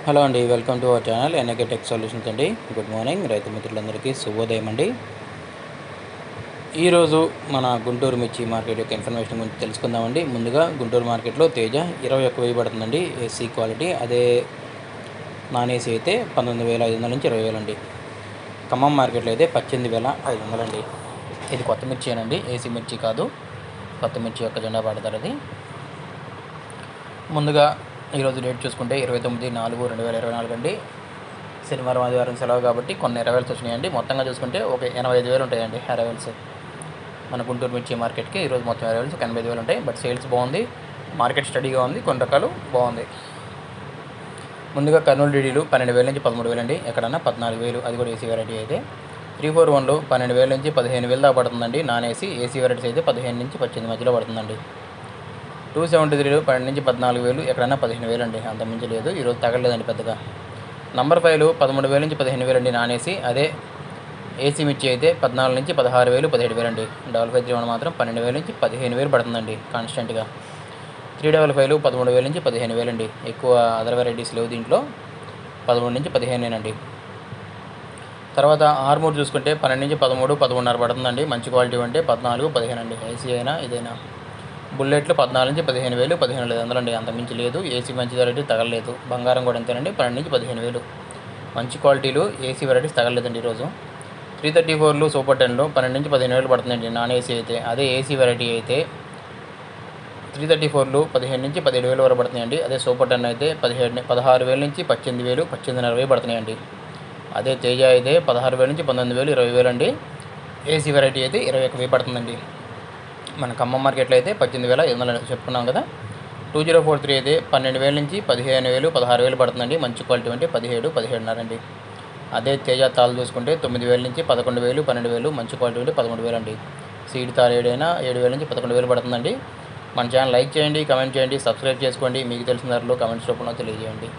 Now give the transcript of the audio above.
Hello అండి, welcome to our channel NAK tech solutions అండి. Good morning రైతు మిత్రులందరికీ శుభోదయం అండి. ఈరోజు మన గుంటూరు మిర్చి మార్కెట్ యొక్క ఇన్ఫర్మేషన్ గురించి తెలుసుకుందామండి. ముందుగా గుంటూరు మార్కెట్లో తేజ 21,000 పడుతుందండి ఏసీ క్వాలిటీ. అదే నాన్ ఏసీ అయితే 19,500 నుంచి 20,000 అండి. ఖమ్మం మార్కెట్లో అయితే 18,500 అండి. ఇది కొత్త మిర్చినండి, ఏసీ మిర్చి కాదు. కొత్త మిర్చి యొక్క జెండా పాడతారు అది. ముందుగా ఈరోజు డేట్ చూసుకుంటే 29/4/2024 అండి. శనివారం ఆదివారం సెలవు కాబట్టి కొన్ని అరైవల్స్ వచ్చినాయండి. మొత్తంగా చూసుకుంటే ఒక 85,000 ఉంటాయండి అరైవల్స్ మన గుంటూరు మిర్చి మార్కెట్కి. ఈరోజు మొత్తం అరైవల్స్ 85,000 ఉంటాయి. బట్ సేల్స్ బాగుంది, మార్కెట్ స్టడీగా ఉంది, కొన్ని రకాలు బాగుంది. ముందుగా కర్నూలు డీడీలు 12,000 నుంచి 13,000 అండి. ఎక్కడన్నా 14,000, అది కూడా ఏసీ వెరైటీ అయితే. 341లు 12,000 నుంచి 15,000 దాకా పడుతుందండి నాన్ ఏసీ. ఏసీ వెరైటీస్ అయితే 15 నుంచి 18 మధ్యలో పడుతుందండి. 273లు 12 నుంచి 14,000, ఎక్కడన్నా 15,000 అండి, అంతకుమించి లేదు. ఈరోజు తగలేదండి పెద్దగా. నంబర్ 5లు 13,000 నుంచి 15,000 అండి నాన్ ఏసీ. అదే ఏసీ మిర్చి అయితే 14 నుంచి 16,000, 17,000 అండి. 553 మాత్రం 12,000 నుంచి 15,000 పడుతుందండి కాన్స్టెంట్గా. 355లు 13,000 నుంచి 15,000 అండి. ఎక్కువ అదర్ వెరైటీస్ లేవు దీంట్లో. 13 నుంచి 15 అండి. తర్వాత ఆర్మూర్ చూసుకుంటే 12 నుంచి 13, 13.5 పడుతుందండి. మంచి క్వాలిటీ అంటే 14, 15 అండి. ఏసీ అయినా ఇదైనా. బుల్లెట్లు 14 నుంచి 15,000, 15,500 అండి, అంతమించి లేదు. ఏసీ మంచి వెరైటీ తగలలేదు. బంగారం కూడా అంతేనండి, 12 నుంచి 15,000. మంచి క్వాలిటీలు ఏసీ వెరైటీస్ తగలలేదండి ఈరోజు. 334లు సూపర్ 10లు 12 నుంచి 15,000 పడుతుందండి నాన్ ఏసీ అయితే. అదే ఏసీ వెరైటీ అయితే 334లు 15 నుంచి 17,000 వరకు పడుతున్నాయండి. అదే సూపర్ 10 అయితే 16,000 నుంచి 18,000, 18,500 పడుతున్నాయండి. అదే తేజ అయితే 16,000 నుంచి 19,000, 20,000 అండి. ఏసీ వెరైటీ అయితే 21,000 పడుతుందండి. మన ఖమ్మం మార్కెట్లో అయితే 18,500 చెప్పుకున్నాం కదా. 2043 అయితే 12,000 నుంచి 15,000, 16,000 పడుతుందండి. మంచి క్వాలిటీ అంటే 17, 17.5 అండి. అదే తేజ తాళ్ళు చూసుకుంటే 9,000 నుంచి 11,000, 12,000, మంచి క్వాలిటీ అంటే 13,000 అండి. సీడ్ తాళ్ళు ఏడైనా 7,000 నుంచి 11,000 పడుతుందండి. మన ఛానల్ లైక్ చేయండి, కమెంట్ చేయండి, సబ్స్క్రైబ్ చేసుకోండి. మీకు తెలిసిన ధరలు కమెంట్స్ రూపంలో తెలియజేయండి.